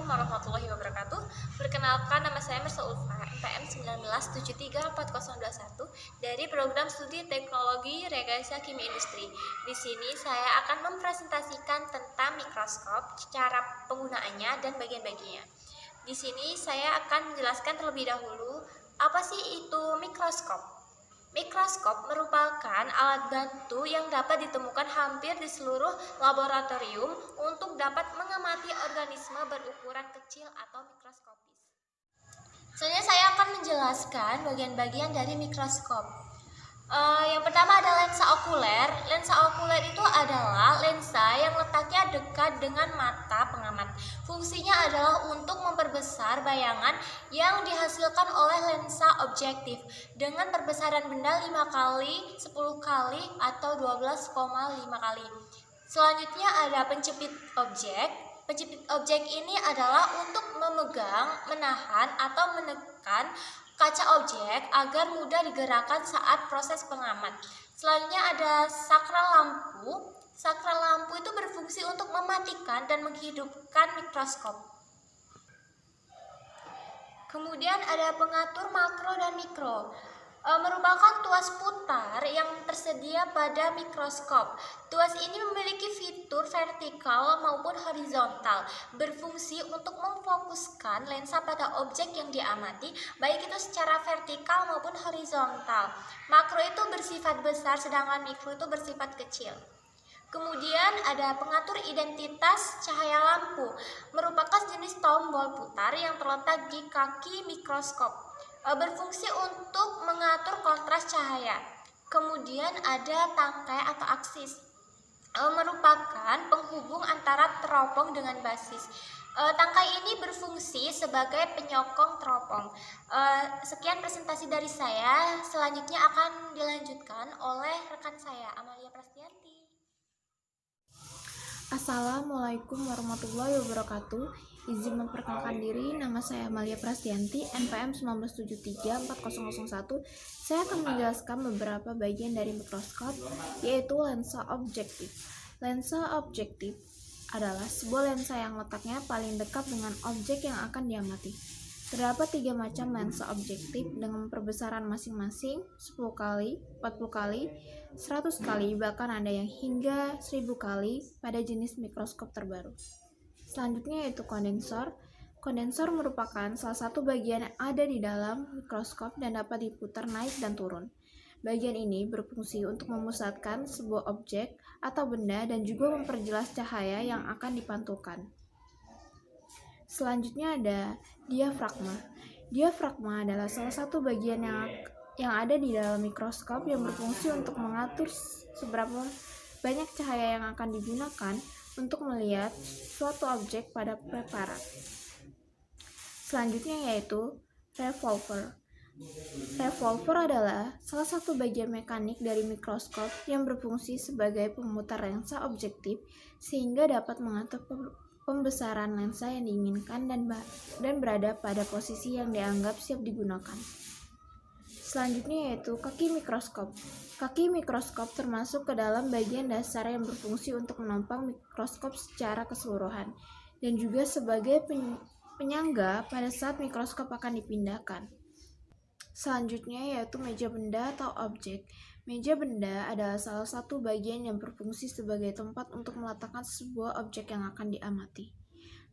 Assalamualaikum warahmatullahi wabarakatuh. Perkenalkan, nama saya Mirsa Ulfa, NPM 19734021 dari Program Studi Teknologi Rekayasa Kimia Industri. Di sini saya akan mempresentasikan tentang mikroskop, cara penggunaannya dan bagian-bagiannya. Di sini saya akan menjelaskan terlebih dahulu apa sih itu mikroskop. Mikroskop merupakan alat bantu yang dapat ditemukan hampir di seluruh laboratorium untuk dapat mengamati organisme berukuran kecil atau mikroskopis. Selanjutnya saya akan menjelaskan bagian-bagian dari mikroskop. Yang pertama ada lensa okuler. Lensa okuler itu adalah lensa yang letaknya dekat dengan mata pengamat. Fungsinya adalah untuk memperbesar bayangan yang dihasilkan oleh lensa objektif dengan perbesaran benda 5 kali, 10 kali, atau 12,5 kali. Selanjutnya ada penjepit objek. Penjepit objek ini adalah untuk memegang, menahan, atau menekan kaca objek agar mudah digerakkan saat proses pengamat. Selanjutnya ada sakral lampu. Sakral lampu itu berfungsi untuk mematikan dan menghidupkan mikroskop. Kemudian ada pengatur makro dan mikro. Merupakan tuas putar yang tersedia pada mikroskop. Tuas ini memiliki fitur vertikal maupun horizontal, berfungsi untuk memfokuskan lensa pada objek yang diamati, baik itu secara vertikal maupun horizontal. Makro itu bersifat besar, sedangkan mikro itu bersifat kecil. Kemudian ada pengatur identitas cahaya lampu, merupakan jenis tombol putar yang terletak di kaki mikroskop. Berfungsi untuk mengatur kontras cahaya. Kemudian ada tangkai atau aksis, merupakan penghubung antara teropong dengan basis. Tangkai ini berfungsi sebagai penyokong teropong. Sekian presentasi dari saya. Selanjutnya akan dilanjutkan oleh rekan saya, Amalia Prastianti. Assalamualaikum warahmatullahi wabarakatuh. Izin memperkenalkan diri, nama saya Amalia Prastianti, NPM 19734001. Saya akan menjelaskan beberapa bagian dari mikroskop, yaitu lensa objektif. Lensa objektif adalah sebuah lensa yang letaknya paling dekat dengan objek yang akan diamati. Terdapat 3 macam lensa objektif dengan perbesaran masing-masing 10 kali, 40 kali, 100 kali, bahkan ada yang hingga 1000 kali pada jenis mikroskop terbaru. Selanjutnya yaitu kondensor. Kondensor merupakan salah satu bagian yang ada di dalam mikroskop dan dapat diputar naik dan turun. Bagian ini berfungsi untuk memusatkan sebuah objek atau benda dan juga memperjelas cahaya yang akan dipantulkan. Selanjutnya ada diafragma. Diafragma adalah salah satu bagian yang ada di dalam mikroskop yang berfungsi untuk mengatur seberapa banyak cahaya yang akan digunakan untuk melihat suatu objek pada preparat. Selanjutnya yaitu revolver. Revolver adalah salah satu bagian mekanik dari mikroskop yang berfungsi sebagai pemutar lensa objektif sehingga dapat mengatur pembesaran lensa yang diinginkan dan berada pada posisi yang dianggap siap digunakan. Selanjutnya yaitu kaki mikroskop. Kaki mikroskop termasuk ke dalam bagian dasar yang berfungsi untuk menopang mikroskop secara keseluruhan dan juga sebagai penyangga pada saat mikroskop akan dipindahkan. Selanjutnya yaitu meja benda atau objek. Meja benda adalah salah satu bagian yang berfungsi sebagai tempat untuk meletakkan sebuah objek yang akan diamati.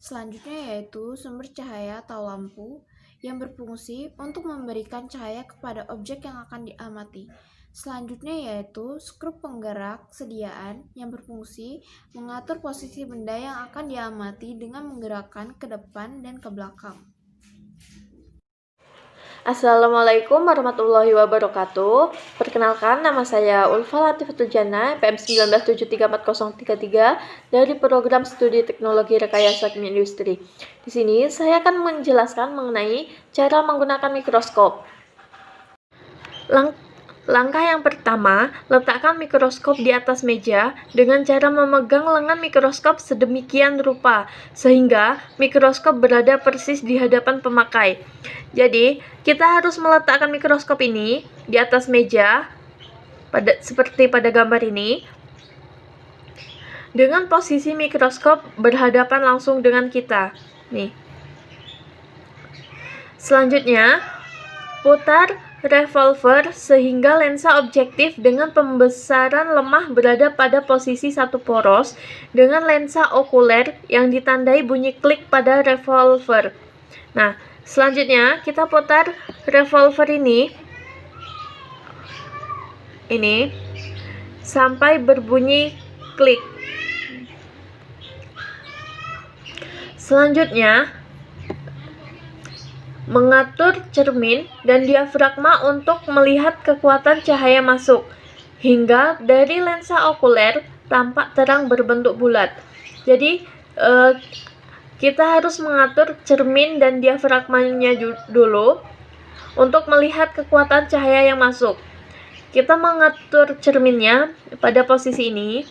Selanjutnya yaitu sumber cahaya atau lampu yang berfungsi untuk memberikan cahaya kepada objek yang akan diamati. Selanjutnya yaitu skrup penggerak sediaan yang berfungsi mengatur posisi benda yang akan diamati dengan menggerakkan ke depan dan ke belakang. Assalamualaikum warahmatullahi wabarakatuh. Perkenalkan, nama saya Ulfa Latifatul Jannah, NPM 19734033 dari Program Studi Teknologi Rekayasa Kimia Industri. Di sini saya akan menjelaskan mengenai cara menggunakan mikroskop. Langkah yang pertama, letakkan mikroskop di atas meja dengan cara memegang lengan mikroskop sedemikian rupa sehingga mikroskop berada persis di hadapan pemakai. Jadi, kita harus meletakkan mikroskop ini di atas meja seperti pada gambar ini dengan posisi mikroskop berhadapan langsung dengan kita. Nih. Selanjutnya, putar revolver sehingga lensa objektif dengan pembesaran lemah berada pada posisi satu poros dengan lensa okuler yang ditandai bunyi klik pada revolver. Nah, selanjutnya kita putar revolver ini sampai berbunyi klik. Selanjutnya, mengatur cermin dan diafragma untuk melihat kekuatan cahaya masuk, hingga dari lensa okuler tampak terang berbentuk bulat. Jadi, kita harus mengatur cermin dan diafragmanya dulu untuk melihat kekuatan cahaya yang masuk. Kita mengatur cerminnya pada posisi ini,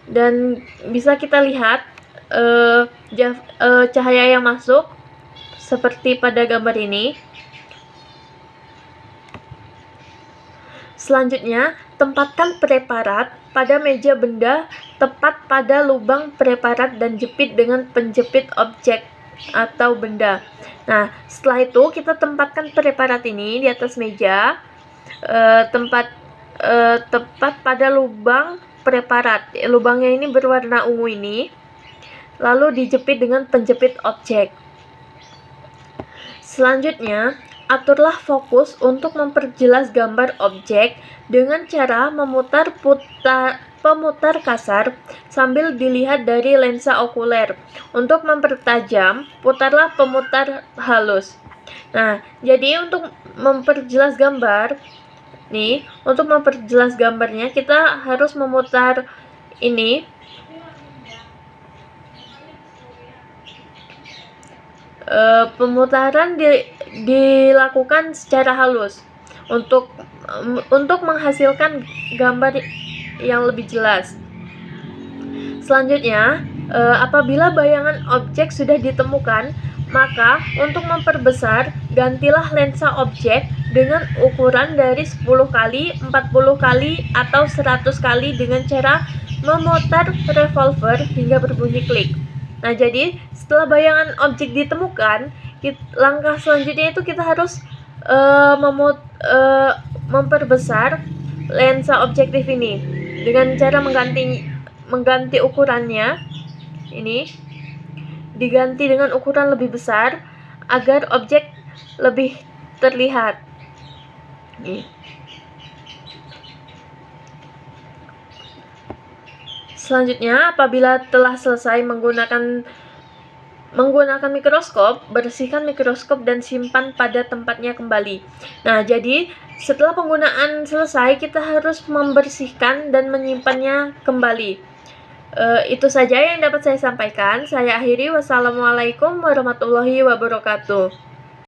dan bisa kita lihat cahaya yang masuk seperti pada gambar ini. Selanjutnya, tempatkan preparat pada meja benda tepat pada lubang preparat dan jepit dengan penjepit objek atau benda. Nah, setelah itu kita tempatkan preparat ini di atas meja tepat pada lubang preparat. Lubangnya ini berwarna ungu ini. Lalu dijepit dengan penjepit objek. Selanjutnya, aturlah fokus untuk memperjelas gambar objek dengan cara memutar pemutar kasar sambil dilihat dari lensa okuler. Untuk mempertajam, putarlah pemutar halus. Nah, jadi untuk memperjelas gambar, untuk memperjelas gambarnya kita harus memutar ini. Pemutaran dilakukan secara halus untuk menghasilkan gambar yang lebih jelas. Selanjutnya, apabila bayangan objek sudah ditemukan, maka untuk memperbesar, gantilah lensa objek dengan ukuran dari 10 kali, 40 kali, atau 100 kali dengan cara memutar revolver hingga berbunyi klik. Nah, jadi setelah bayangan objek ditemukan, langkah selanjutnya itu kita harus memperbesar lensa objektif ini dengan cara mengganti ukurannya. Ini diganti dengan ukuran lebih besar agar objek lebih terlihat. Selanjutnya, apabila telah selesai menggunakan mikroskop, bersihkan mikroskop dan simpan pada tempatnya kembali. Nah, jadi setelah penggunaan selesai, kita harus membersihkan dan menyimpannya kembali. Itu saja yang dapat saya sampaikan. Saya akhiri. Wassalamualaikum warahmatullahi wabarakatuh.